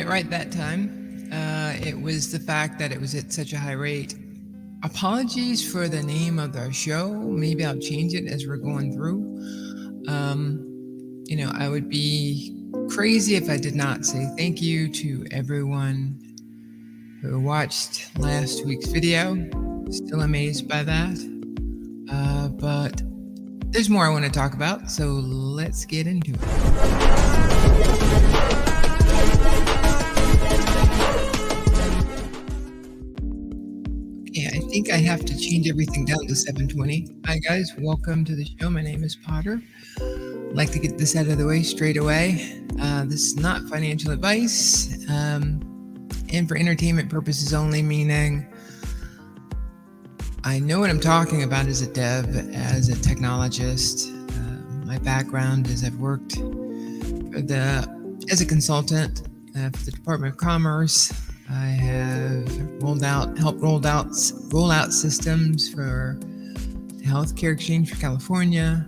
right that time. It was the fact that it was at such a high rate. Apologies for the name of the show. Maybe I'll change it as we're going through. I would be crazy if I did not say thank you to everyone who watched last week's video. Still amazed by that. But there's more I want to talk about, so let's get into it. I think I have to change everything down to 720. Hi guys, welcome to the show. My name is Potter. I'd like to get this out of the way straight away. This is not financial advice, and for entertainment purposes only, meaning I know what I'm talking about as a dev, as a technologist. My background is I've worked as a consultant for the Department of Commerce. I have helped roll out systems for the healthcare exchange for California.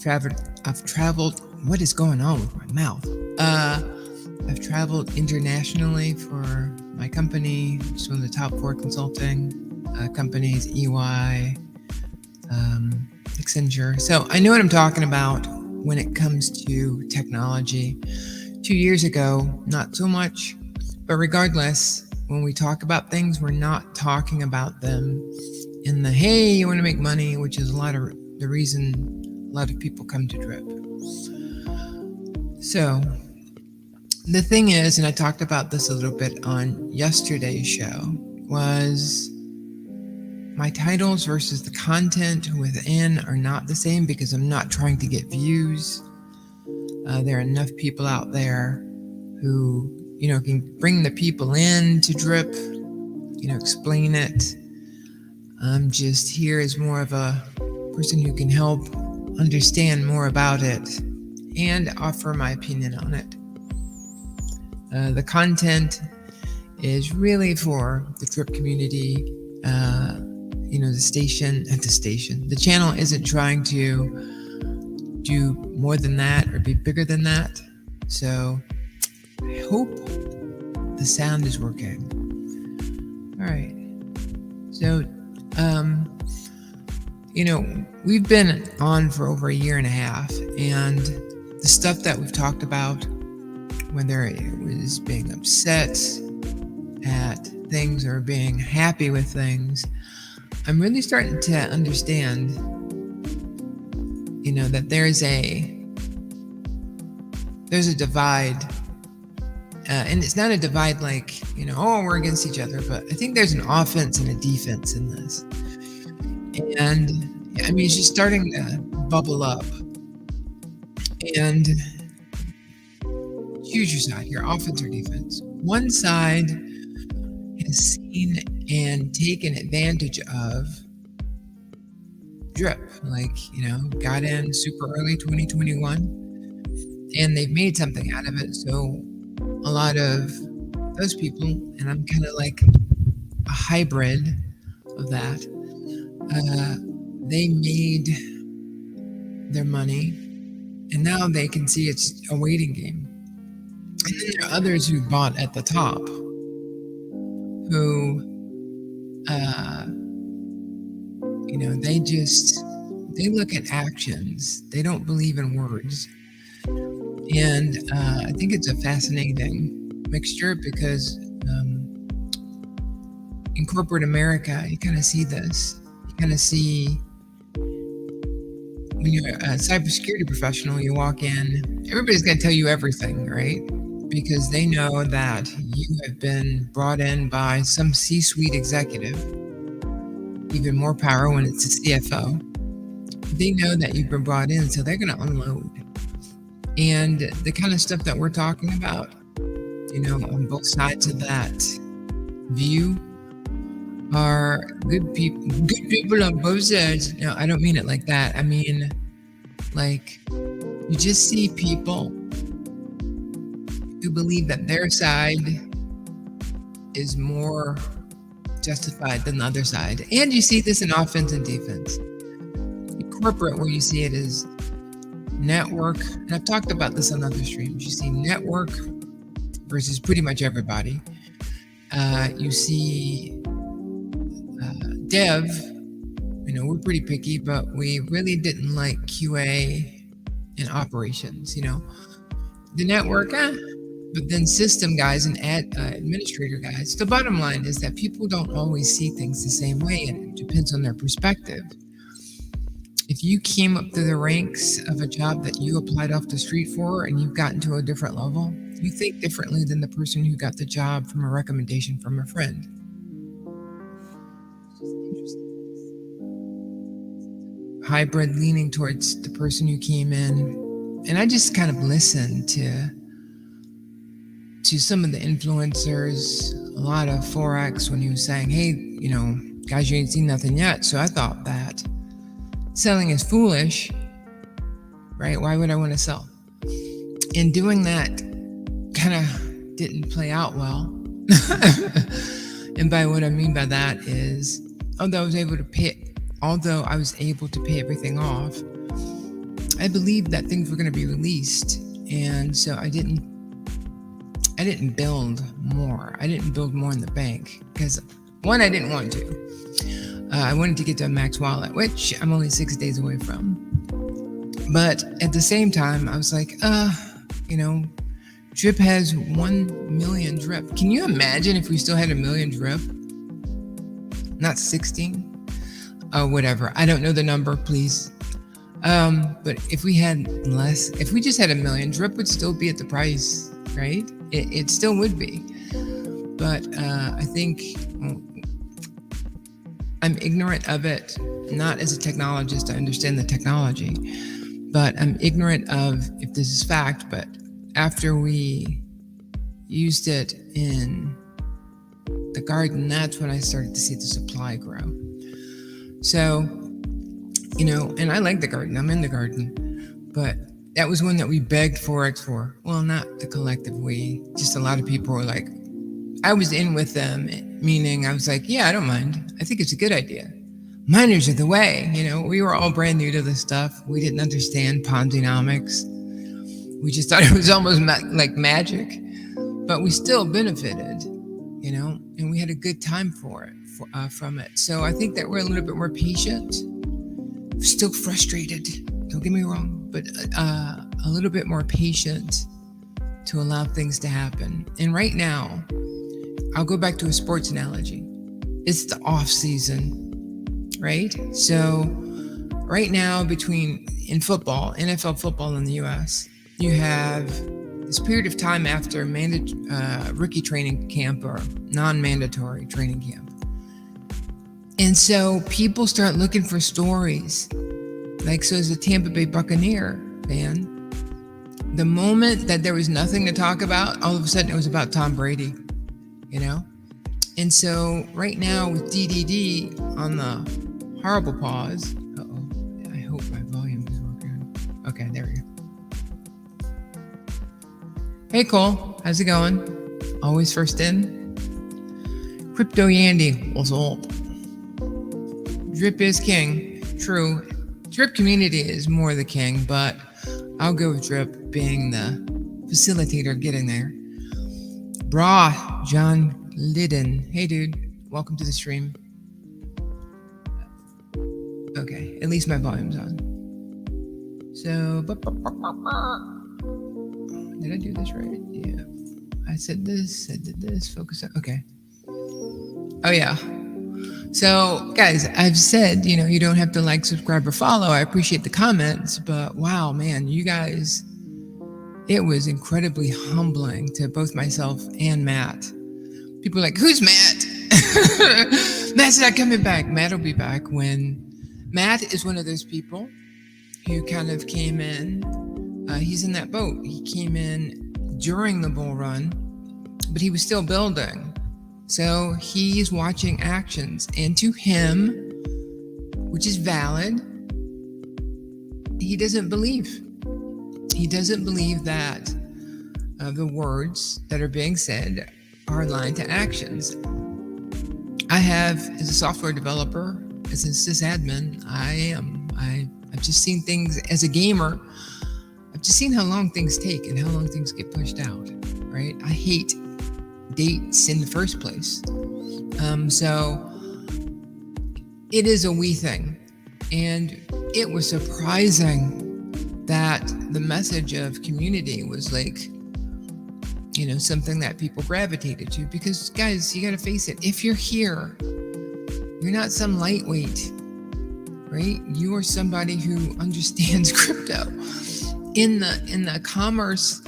I've traveled. What is going on with my mouth? I've traveled internationally for my company. It's one of the top 4 consulting companies, EY, Accenture. So I know what I'm talking about when it comes to technology. 2 years ago, not so much. But regardless, when we talk about things, we're not talking about them in the, hey, you want to make money, which is a lot of the reason a lot of people come to Drip. So the thing is, and I talked about this a little bit on yesterday's show, was my titles versus the content within are not the same because I'm not trying to get views. There are enough people out there who can bring the people in to Drip, explain it. I'm just here as more of a person who can help understand more about it and offer my opinion on it. The content is really for the Drip community. The channel isn't trying to do more than that or be bigger than that. So I hope the sound is working. All right. So, we've been on for over a year and a half, and the stuff that we've talked about, whether it was being upset at things or being happy with things, I'm really starting to understand, that there's a divide. And it's not a divide like, we're against each other, but I think there's an offense and a defense in this. And it's just starting to bubble up. And choose your side, your offense or defense. One side has seen and taken advantage of Drip, got in super early 2021, and they've made something out of it. So a lot of those people, and I'm kind of like a hybrid of that, they made their money, and now they can see it's a waiting game. And then there are others who bought at the top, who, they look at actions. They don't believe in words. And I think it's a fascinating mixture because in corporate America, you kind of see this. You kind of see when you're a cybersecurity professional, you walk in, everybody's going to tell you everything, right? Because they know that you have been brought in by some C-suite executive, even more power when it's a CFO. They know that you've been brought in, so they're going to unload. And the kind of stuff that we're talking about, on both sides of that view are good people on both sides. No, I don't mean it like that. I mean, you just see people who believe that their side is more justified than the other side. And you see this in offense and defense. In corporate, where you see it is network, and I've talked about this on other streams, you see network versus pretty much everybody. You see dev, we're pretty picky, but we really didn't like QA and operations, The network, but then system guys and administrator guys. The bottom line is that people don't always see things the same way, and it depends on their perspective. If you came up through the ranks of a job that you applied off the street for and you've gotten to a different level, you think differently than the person who got the job from a recommendation from a friend. It's just interesting. Hybrid leaning towards the person who came in. And I just kind of listened to some of the influencers, a lot of Forex when he was saying, hey, guys, you ain't seen nothing yet. So I thought that selling is foolish, right? Why would I want to sell? And doing that kind of didn't play out well. And by what I mean by that is, although I was able to pay everything off, I believed that things were going to be released. And so I didn't build more. I didn't build more in the bank because, one, I didn't want to. I wanted to get to a max wallet, which I'm only 6 days away from. But at the same time, I was like, Drip has 1 million drip. Can you imagine if we still had 1 million drip? Not 16? Oh, whatever. I don't know the number, please. But if we had less, if we just had 1 million, drip would still be at the price, right? It still would be. But I think I'm ignorant of it, not as a technologist. I understand the technology, but I'm ignorant of if this is fact. But after we used it in the garden, that's when I started to see the supply grow. So, and I like the garden. I'm in the garden, but that was one that we begged Forex for. Well, not the collective we, just a lot of people were like, I was in with them, meaning I was like, yeah, I don't mind. I think it's a good idea. Miners are the way. We were all brand new to this stuff. We didn't understand Ponzi-nomics. We just thought it was almost like magic, but we still benefited, and we had a good time from it. So I think that we're a little bit more patient, still frustrated, don't get me wrong, but a little bit more patient to allow things to happen. And right now, I'll go back to a sports analogy. It's the off season, right? So right now in football, NFL football in the US, you have this period of time after rookie training camp or non-mandatory training camp. And so people start looking for stories. So as a Tampa Bay Buccaneer fan, the moment that there was nothing to talk about, all of a sudden it was about Tom Brady, And so right now with DDD on the horrible pause, I hope my volume is working. Okay, there we go. Hey Cole, how's it going? Always first in? Crypto Yandy, what's up? Drip is king, true. Drip community is more the king, but I'll go with Drip being the facilitator getting there. Brah, John Liddon. Hey dude, welcome to the stream. Okay, at least my volume's on. So, did I do this right? Yeah. I said this, I did this, focus on, okay. Oh yeah. So guys, I've said, you don't have to like, subscribe, or follow. I appreciate the comments, but wow, man, you guys, it was incredibly humbling to both myself and Matt. People are like, who's Matt? Matt's not coming back. Matt will be back Matt is one of those people who kind of came in. He's in that boat. He came in during the bull run, but he was still building. So he's watching actions, and to him, which is valid, he doesn't believe. He doesn't believe that the words that are being said are aligned to actions. I have, as a software developer, as a sysadmin, I've just seen things as a gamer. I've just seen how long things take and how long things get pushed out, right? I hate dates in the first place. So it is a we thing. And it was surprising that the message of community was like, something that people gravitated to. Because, guys, you got to face it. If you're here, you're not some lightweight, right? You are somebody who understands crypto in the commerce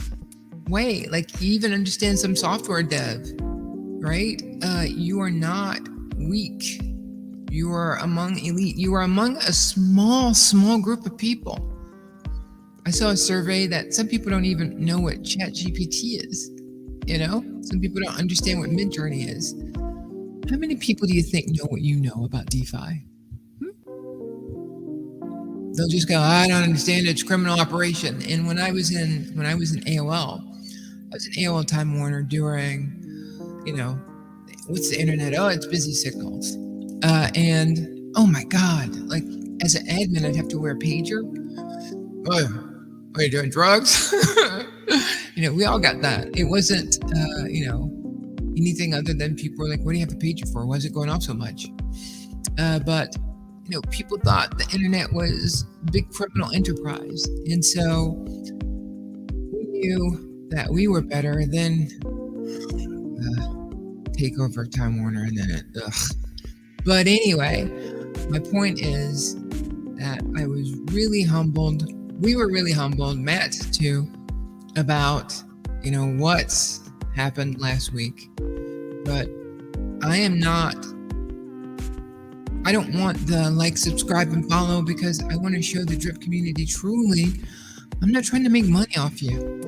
way. Like, you even understand some software dev, right? You are not weak. You are among elite. You are among a small group of people. I saw a survey that some people don't even know what ChatGPT is. Some people don't understand what Midjourney is. How many people do you think know what you know about DeFi? They'll just go, I don't understand it. It's criminal operation. And when I was in AOL, I was in AOL Time Warner during, what's the internet? Oh, it's busy signals. And oh my God, like as an admin, I'd have to wear a pager. Oh, are you doing drugs? We all got that. It wasn't, anything other than people were like, what do you have a pager for? Why is it going off so much? But people thought the internet was a big criminal enterprise. And so we knew that we were better than take over Time Warner and then But anyway, my point is that I was really humbled. We were really humbled, Matt too, about, what's happened last week. But I don't want the like, subscribe, and follow because I want to show the drip community truly. I'm not trying to make money off you,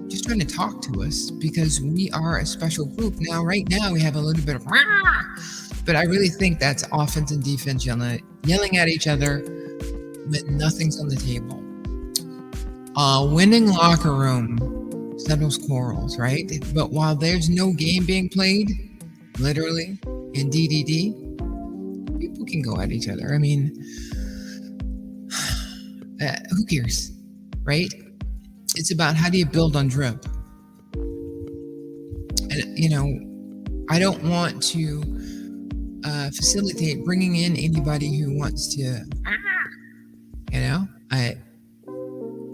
just trying to talk to us because we are a special group. Now, right now, we have a little bit of, but I really think that's offense and defense yelling at each other when nothing's on the table. Winning locker room settles quarrels, right? But while there's no game being played, literally, in DDD, people can go at each other. I mean, who cares, right? It's about how do you build on drip. And, I don't want to facilitate bringing in anybody who wants to,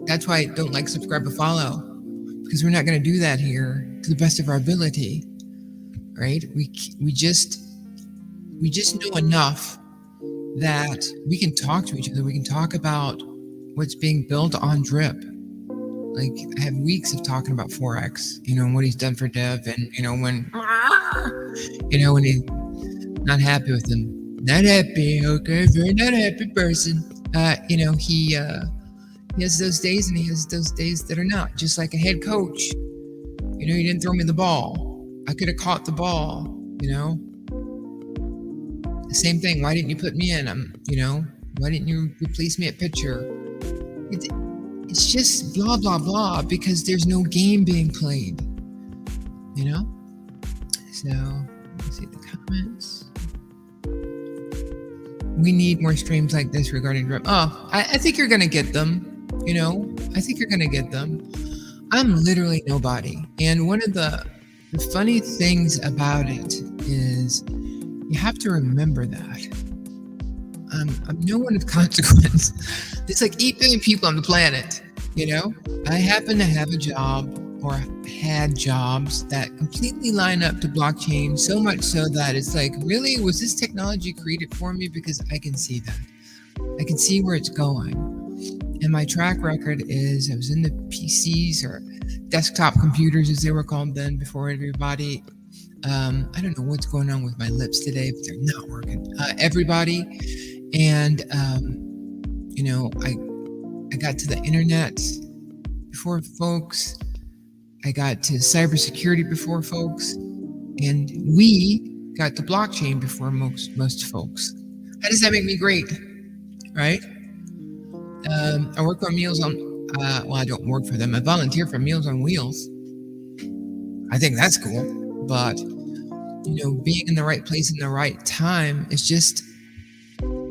that's why I don't like, subscribe, or follow, because we're not going to do that here to the best of our ability, right? We just know enough that we can talk to each other. We can talk about what's being built on drip. Like, I have weeks of talking about Forex, and what he's done for Dev, and when he's not happy with him. Not happy, okay, very not happy person. He has those days and he has those days that are not. Just like a head coach. You didn't throw me the ball. I could have caught the ball, The same thing. Why didn't you put me in? Why didn't you replace me at pitcher? It's just blah, blah, blah, because there's no game being played, So, let's see the comments. We need more streams like this regarding drip. Oh, I think you're going to get them, I think you're going to get them. I'm literally nobody. And one of the funny things about it is you have to remember that. I'm no one of consequence. It's like 8 billion people on the planet, I happen to have a job or had jobs that completely line up to blockchain, so much so that it's like, really, was this technology created for me? Because I can see that. I can see where it's going. And my track record is I was in the PCs, or desktop computers as they were called then, before everybody. I don't know what's going on with my lips today, but they're not working. Everybody. And, I got to the internet before folks. I got to cybersecurity before folks. And we got to blockchain before most folks. How does that make me great? Right? I work on Meals on, I don't work for them. I volunteer for Meals on Wheels. I think that's cool. But, being in the right place in the right time is just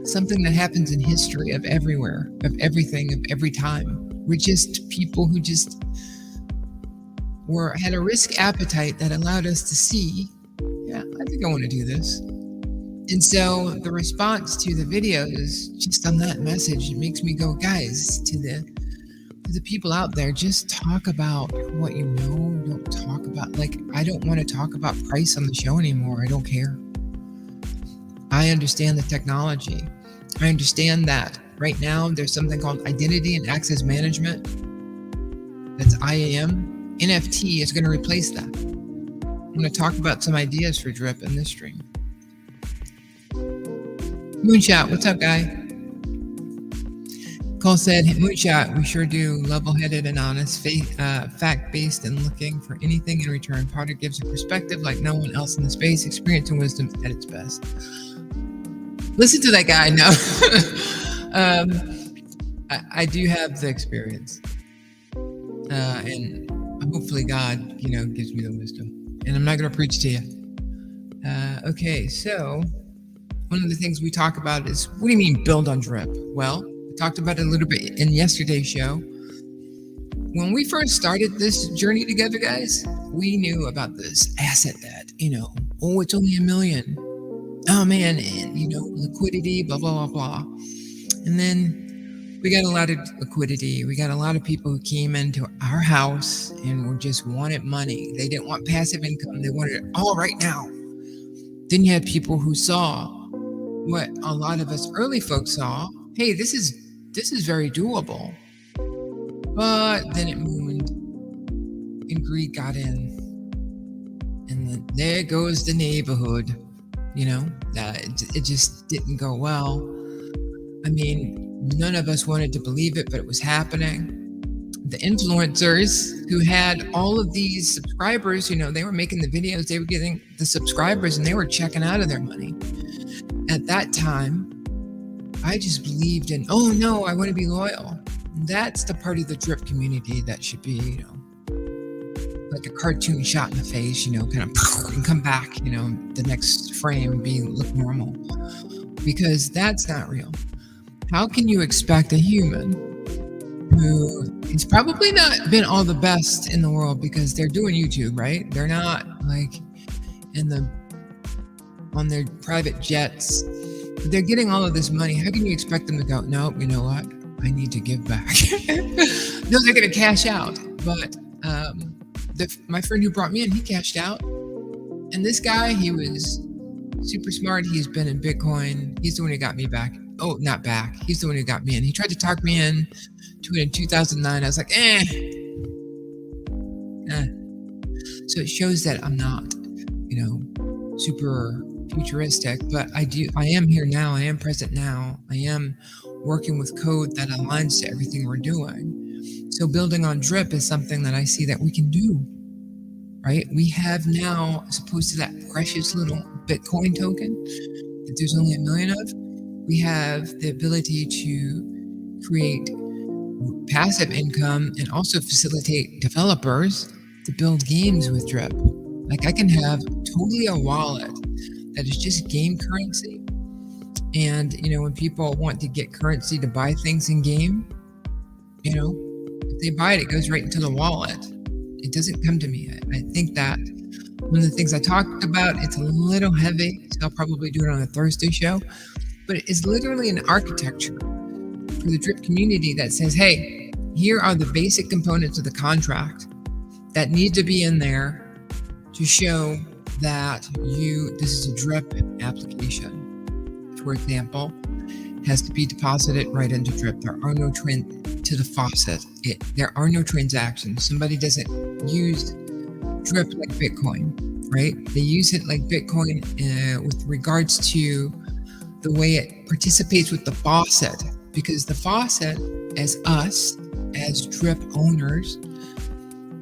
something that happens in history of everywhere, of everything, of every time. We're just people who just or had a risk appetite that allowed us to see, yeah, I think I want to do this. And so the response to the videos, just on that message, it makes me go, guys, to the people out there, just talk about what you know. Don't talk about, like, I don't want to talk about price on the show anymore. I don't care. I understand the technology. I understand that right now there's something called identity and access management. That's IAM. NFT is going to replace that. I'm going to talk about some ideas for drip in this stream. Moonshot, what's up, guy? Cole said, hey, Moonshot, we sure do. Level-headed and honest, fact-based, and looking for anything in return. Potter gives a perspective like no one else in the space. Experience and wisdom at its best. Listen to that guy. No. I do have the experience. And hopefully God, gives me the wisdom. And I'm not going to preach to you. Okay, so one of the things we talk about is, what do you mean build on drip? Well, we talked about it a little bit in yesterday's show. When we first started this journey together, guys, we knew about this asset that, it's only $1 million. Oh man, and liquidity, blah, blah, blah, blah. And then we got a lot of liquidity. We got a lot of people who came into our house and just wanted money. They didn't want passive income. They wanted it all right now. Then you had people who saw what a lot of us early folks saw. Hey, this is very doable. But then it mooned and greed got in. And then there goes the neighborhood. It just didn't go well. I mean, none of us wanted to believe it, but it was happening. The influencers who had all of these subscribers, they were making the videos, they were getting the subscribers, and they were checking out of their money. At that time, I just believed in, oh no, I want to be loyal. That's the part of the drip community that should be, like a cartoon shot in the face, kind of, and come back, the next frame look normal, because that's not real. How can you expect a human who has probably not been all the best in the world, because they're doing YouTube, right? They're not like on their private jets, but they're getting all of this money. How can you expect them to go, nope, you know what? I need to give back. No, they're going to cash out. But my friend who brought me in, he cashed out. And this guy, he was super smart. He's been in Bitcoin. He's the one who got me back. Oh, not back. He's the one who got me in. He tried to talk me in to it in 2009. I was like, So it shows that I'm not, super futuristic, but I am here now. I am present now. I am working with code that aligns to everything we're doing. So building on drip is something that I see that we can do, right? We have now, as opposed to that precious little Bitcoin token that there's only 1 million of, we have the ability to create passive income and also facilitate developers to build games with drip. Like, I can have totally a wallet that is just game currency. And, when people want to get currency to buy things in game, if they buy it, it goes right into the wallet. It doesn't come to me. I think that one of the things I talked about, it's a little heavy, so I'll probably do it on a Thursday show, but it's literally an architecture for the drip community that says, hey, here are the basic components of the contract that need to be in there to show that this is a drip application. For example, has to be deposited right into drip. There are no to the faucet. There are no transactions. Somebody doesn't use drip like Bitcoin, right? They use it like Bitcoin with regards to the way it participates with the faucet, because the faucet, as us, as drip owners,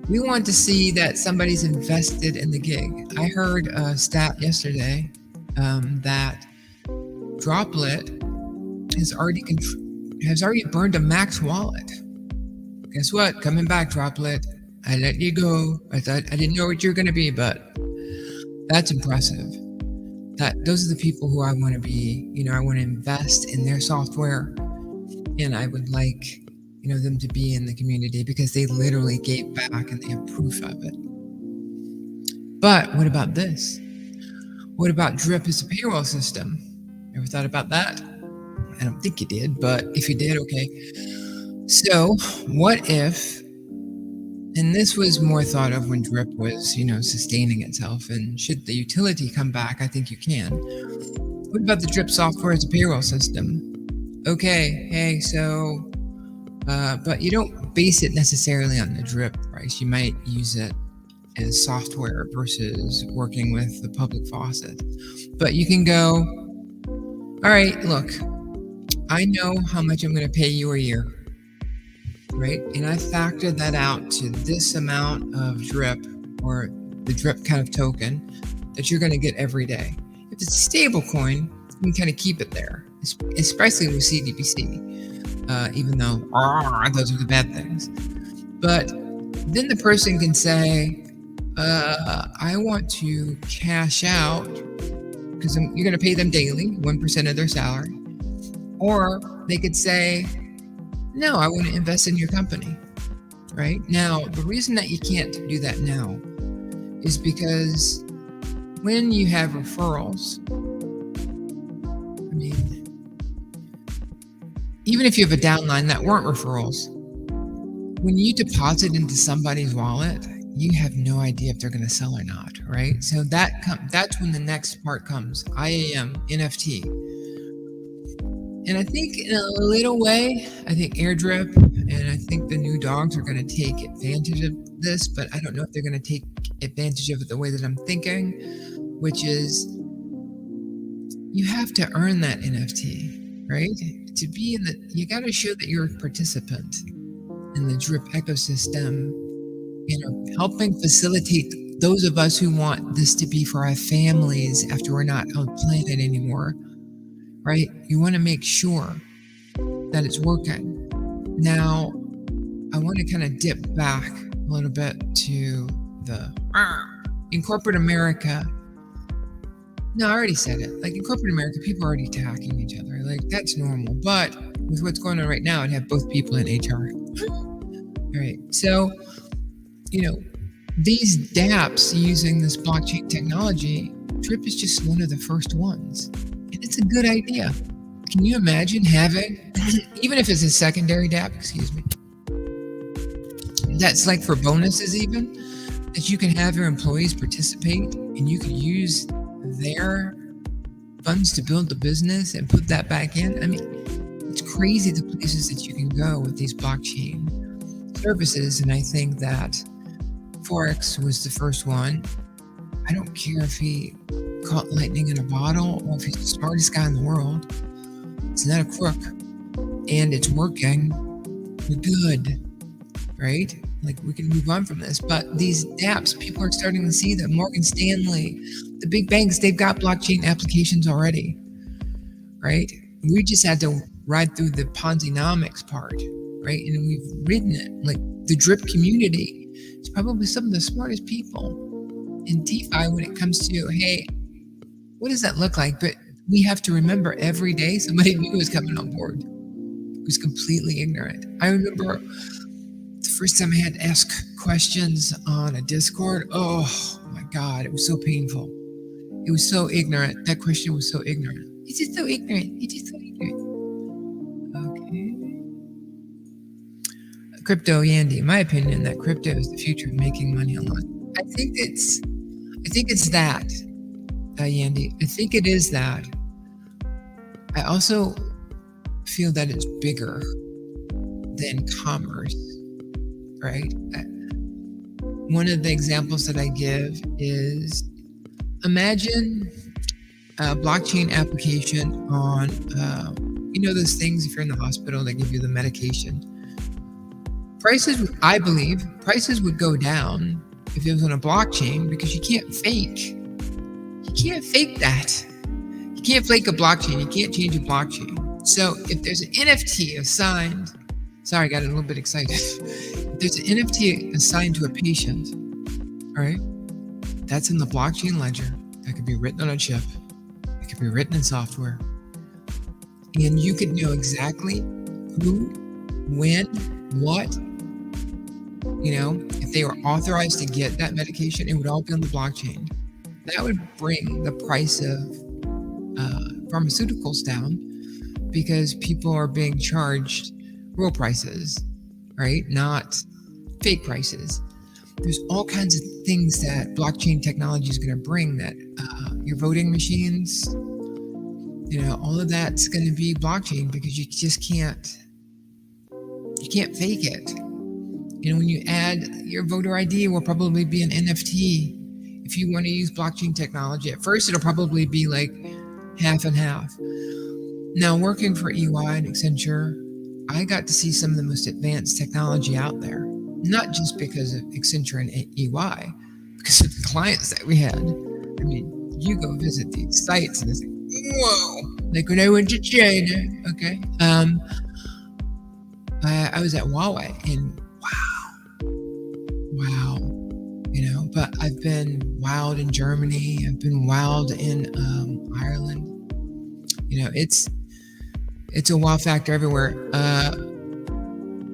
we want to see that somebody's invested in the gig. I heard a stat yesterday that Droplet has already burned a max wallet. Guess what? Coming back, Droplet. I let you go. I didn't know what you're going to be, but that's impressive. Those are the people who I want to be. I want to invest in their software, and I would like them to be in the community because they literally gave back and they have proof of it. But what about this? What about DRIP as a payroll system? Ever thought about that? I don't think you did, but if you did, okay. So what if, and this was more thought of when DRIP was, sustaining itself, and should the utility come back, I think you can. What about the DRIP software as a payroll system? Okay, hey, so, but you don't base it necessarily on the DRIP price. You might use it as software versus working with the public faucet. But you can go, all right, look, I know how much I'm going to pay you a year, right? And I factored that out to this amount of DRIP, or the DRIP kind of token that you're going to get every day. If it's a stable coin, you can kind of keep it there, especially with CDBC, even though those are the bad things. But then the person can say, I want to cash out, because you're going to pay them daily, 1% of their salary. Or they could say, no, I want to invest in your company, right? Now, the reason that you can't do that now is because when you have referrals, even if you have a downline that weren't referrals, when you deposit into somebody's wallet, you have no idea if they're going to sell or not, right? So that's when the next part comes, IAM, NFT. And I think in a little way, I think airdrip and I think the new dogs are going to take advantage of this, but I don't know if they're going to take advantage of it the way that I'm thinking, which is you have to earn that NFT, right? To be you got to show that you're a participant in the drip ecosystem, helping facilitate those of us who want this to be for our families after we're not on the planet anymore, right? You want to make sure that it's working. Now, I want to kind of dip back a little bit to in corporate America. No, I already said it. Like in corporate America, people are already attacking each other. Like that's normal. But with what's going on right now, I'd have both people in HR. All right. So, these dApps using this blockchain technology, DRIP is just one of the first ones. And it's a good idea. Can you imagine having, even if it's a secondary dApp, that's like for bonuses even, that you can have your employees participate and you can use their funds to build the business and put that back in? I mean, it's crazy the places that you can go with these blockchain services. And I think that Forex was the first one. I don't care if he caught lightning in a bottle or if he's the smartest guy in the world. It's not a crook. And it's working. We're good, right? Like we can move on from this. But these dApps, people are starting to see that Morgan Stanley, the big banks, they've got blockchain applications already, right? We just had to ride through the Ponzi-nomics part, right? And we've ridden it. Like the DRIP community is probably some of the smartest people in DeFi when it comes to, hey, what does that look like? But we have to remember every day somebody new is coming on board who's completely ignorant. I remember the first time I had to ask questions on a Discord. Oh my God, it was so painful. It was so ignorant. That question was so ignorant. It's just so ignorant. It's just so ignorant. Okay. Crypto Yandy, in my opinion, that crypto is the future of making money online. I think it's that, Yandy. I think it is that. I also feel that it's bigger than commerce, right? One of the examples that I give is imagine a blockchain application on, those things if you're in the hospital, they give you the medication. I believe prices would go down if it was on a blockchain because you can't fake that. You can't fake a blockchain. You can't change a blockchain. So if there's an NFT assigned, sorry, I got a little bit excited. If there's an NFT assigned to a patient, all right, that's in the blockchain ledger. That could be written on a chip. It could be written in software. And you could know exactly who, when, what, if they were authorized to get that medication, it would all be on the blockchain. That would bring the price of pharmaceuticals down because people are being charged real prices, right? Not fake prices. There's all kinds of things that blockchain technology is going to bring that your voting machines, all of that's going to be blockchain because you just can't fake it. When you add your voter ID, will probably be an NFT. If you want to use blockchain technology, at first it'll probably be like half and half. Now, working for EY and Accenture, I got to see some of the most advanced technology out there, not just because of Accenture and EY, because of the clients that we had. I mean, you go visit these sites and it's like, whoa, like when I went to China, okay? I was at Huawei and wow, but I've been wowed in Germany. I've been wowed in Ireland. It's a wow factor everywhere.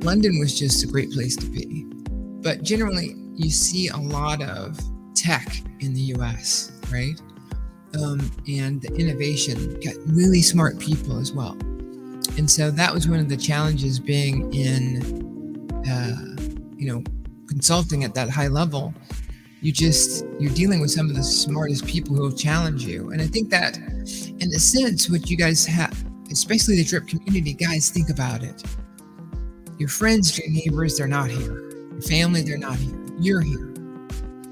London was just a great place to be. But generally, you see a lot of tech in the US, right? And the innovation, got really smart people as well. And so that was one of the challenges being in, consulting at that high level. You're dealing with some of the smartest people who will challenge you. And I think that, in a sense, what you guys have, especially the drip community, guys, think about it. Your friends, your neighbors, they're not here. Your family, they're not here. You're here.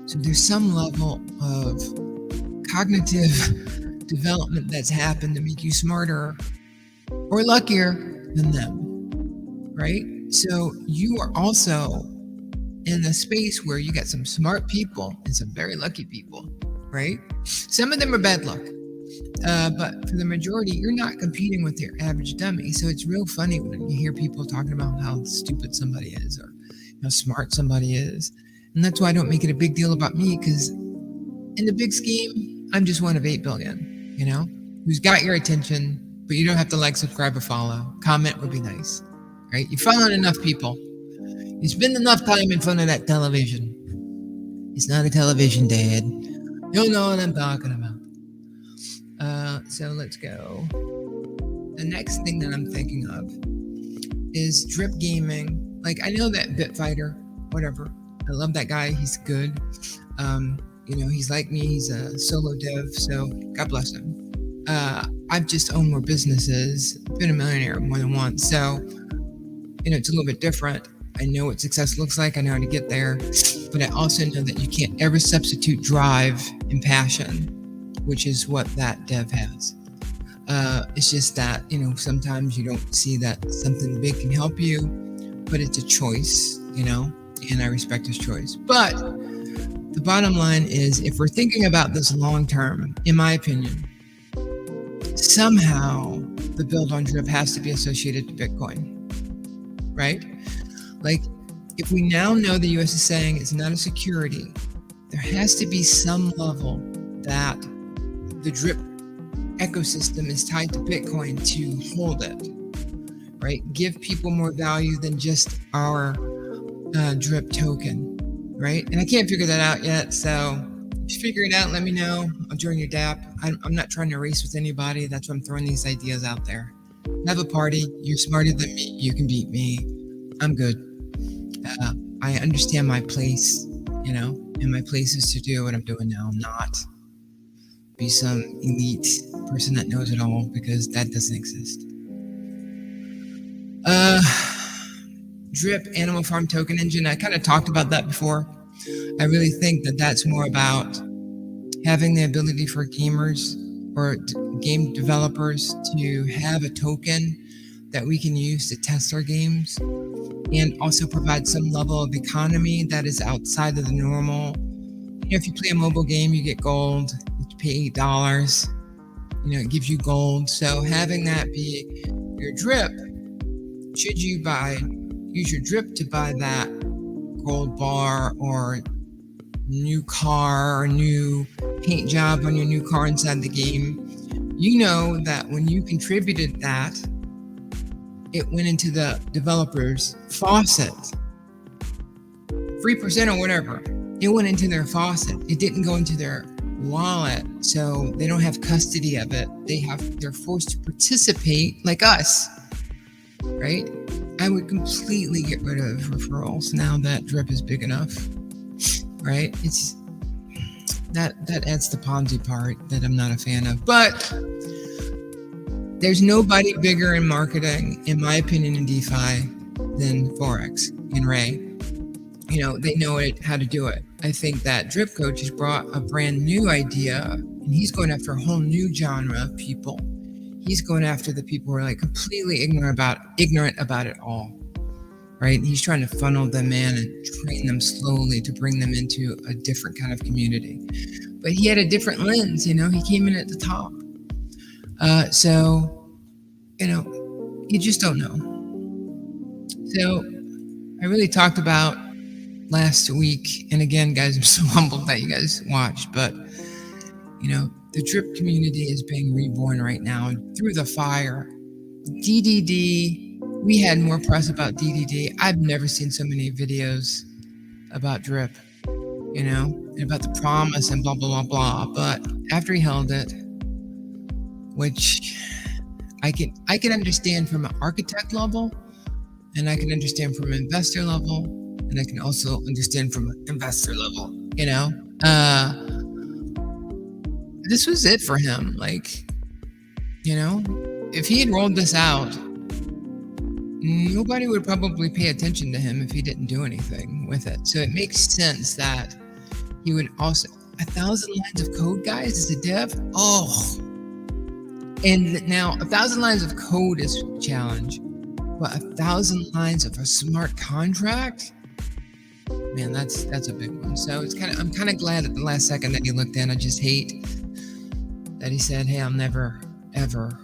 So there's some level of cognitive development that's happened to make you smarter or luckier than them, right? So you are also in a space where you got some smart people and some very lucky people, right? Some of them are bad luck. But for the majority, you're not competing with your average dummy. So it's real funny when you hear people talking about how stupid somebody is or how smart somebody is. And that's why I don't make it a big deal about me, because in the big scheme, I'm just one of 8 billion, who's got your attention, but you don't have to like, subscribe, or follow. Comment would be nice, right? You follow enough people. You spend enough time in front of that television. It's not a television, Dad. You'll know what I'm talking about. So let's go. The next thing that I'm thinking of is drip gaming. Like, I know that Bitfighter, whatever. I love that guy. He's good. He's like me. He's a solo dev, so God bless him. I've just owned more businesses, been a millionaire more than once. So, it's a little bit different. I know what success looks like. I know how to get there. But I also know that you can't ever substitute drive and passion, which is what that dev has. It's just that, sometimes you don't see that something big can help you, but it's a choice, and I respect his choice. But the bottom line is, if we're thinking about this long term, in my opinion, somehow the build on drip has to be associated to Bitcoin, right? Like, if we now know the US is saying it's not a security, there has to be some level that the drip ecosystem is tied to Bitcoin to hold it, right? Give people more value than just our drip token, right? And I can't figure that out yet. So if you figure it out, let me know. I'll join your DApp. I'm not trying to race with anybody. That's why I'm throwing these ideas out there. Have a party. You're smarter than me. You can beat me. I'm good. I understand my place, and my place is to do what I'm doing now, not be some elite person that knows it all, because that doesn't exist. Drip Animal Farm Token Engine, I kind of talked about that before. I really think that that's more about having the ability for gamers or game developers to have a token that we can use to test our games, and also provide some level of economy that is outside of the normal. If you play a mobile game, you get gold. You pay $8. It gives you gold. So having that be your drip, should you use your drip to buy that gold bar or new car or new paint job on your new car inside the game, that when you contributed that, it went into the developer's faucet. 3% or whatever. It went into their faucet. It didn't go into their wallet, so they don't have custody of it. They're forced to participate like us, right? I would completely get rid of referrals now that Drip is big enough, right? It's that adds the Ponzi part that I'm not a fan of. But there's nobody bigger in marketing, in my opinion, in DeFi than Forex and Ray. They know how to do it. I think that Drip Coach has brought a brand new idea, and he's going after a whole new genre of people. He's going after the people who are like completely ignorant about it all, right? He's trying to funnel them in and train them slowly to bring them into a different kind of community. But he had a different lens, he came in at the top. So, you just don't know. So I really talked about last week, and again, guys, I'm so humbled that you guys watched, but the Drip community is being reborn right now through the fire. DDD, we had more press about DDD. I've never seen so many videos about Drip, and about the promise and blah, blah, blah, blah. But after he held it, which I can understand from an architect level, and I can understand from an investor level, and I can also understand from an investor level, this was it for him. If he had rolled this out, nobody would probably pay attention to him if he didn't do anything with it. So it makes sense that he would also, 1,000 lines of code, guys, as a dev. Oh, and now 1,000 lines of code is a challenge, but 1,000 lines of a smart contract, man, that's a big one. So I'm kind of glad at the last second that he looked in. I just hate that he said, hey, I'll never ever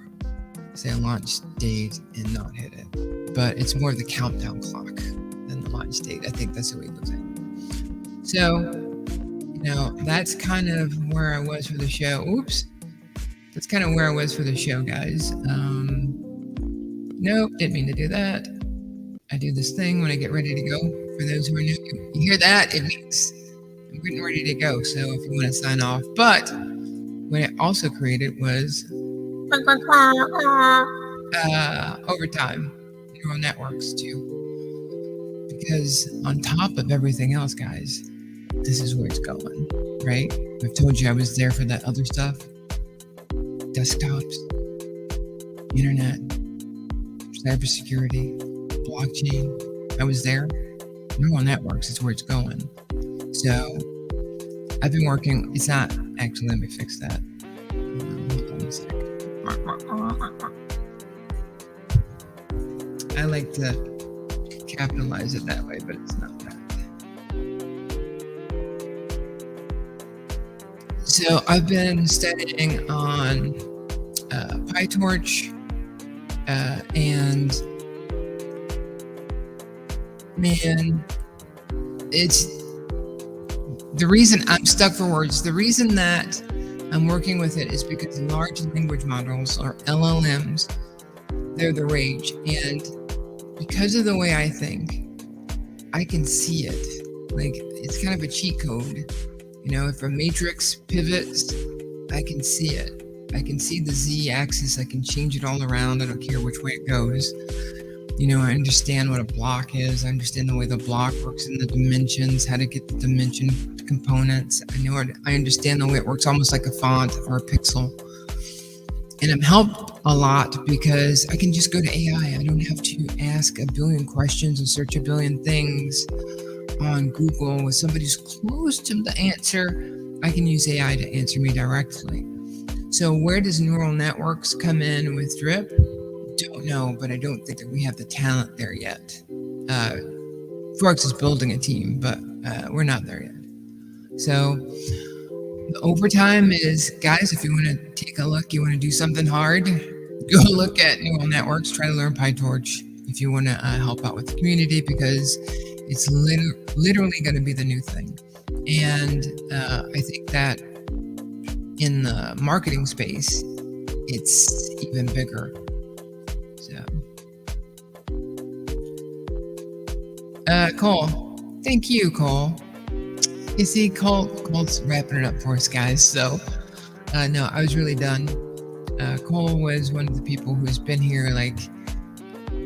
say a launch date and not hit it. But it's more of the countdown clock than the launch date. I think that's the way he looks at it. So that's kind of where I was for the show. Oops. That's kind of where I was for the show, guys. Nope, didn't mean to do that. I do this thing when I get ready to go. For those who are new, you hear that? It means I'm getting ready to go. So if you want to sign off. But what it also created was overtime, neural networks too. Because on top of everything else, guys, this is where it's going, right? I've told you I was there for that other stuff. Desktops, internet, cybersecurity, blockchain. I was there. Neural networks is where it's going. So I've been working. It's not actually. Let me fix that. Hold on a second. I like to capitalize it that way, but it's not that. So I've been studying on PyTorch, and man, it's the reason I'm stuck for words. The reason that I'm working with it is because large language models, or LLMs, they're the rage. And because of the way I think, I can see it. Like, it's kind of a cheat code. If a matrix pivots, I can see it. I can see the z-axis. I can change it all around. I don't care which way it goes. I understand what a block is. I understand the way the block works in the dimensions, how to get the dimension components. I understand the way it works, almost like a font or a pixel. And I'm helped a lot because I can just go to AI. I don't have to ask a billion questions and search a billion things on Google. With somebody who's close to the answer, I can use AI to answer me directly. So where does neural networks come in with Drip? Don't know, but I don't think that we have the talent there yet. Forex is building a team, but we're not there yet. So the overtime is, guys, if you want to take a look, you want to do something hard, go look at neural networks, try to learn PyTorch if you want to help out with the community, because it's literally going to be the new thing. And I think that in the marketing space, it's even bigger. So Cole. Thank you, Cole. You see, Cole's wrapping it up for us, guys. So, no, I was really done. Cole was one of the people who's been here. Like,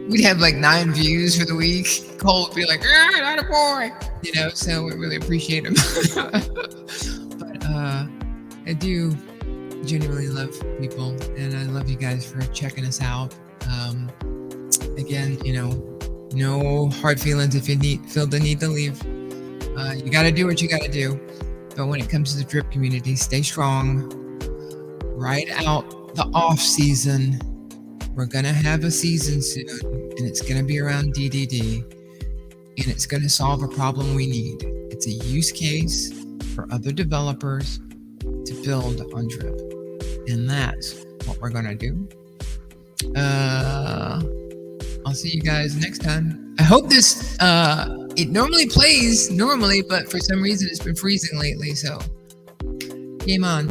we'd have like 9 views for the week. Cole would be like, not a boy, So we really appreciate him. But I do genuinely love people, and I love you guys for checking us out. Again, no hard feelings if you feel the need to leave. You got to do what you got to do. But when it comes to the drip community, stay strong. Ride out the off season. We're going to have a season soon, and it's going to be around DDD, and it's going to solve a problem we need. It's a use case for other developers to build on drip, and that's what we're going to do. I'll see you guys next time. I hope this, it normally plays, but for some reason it's been freezing lately, so game on.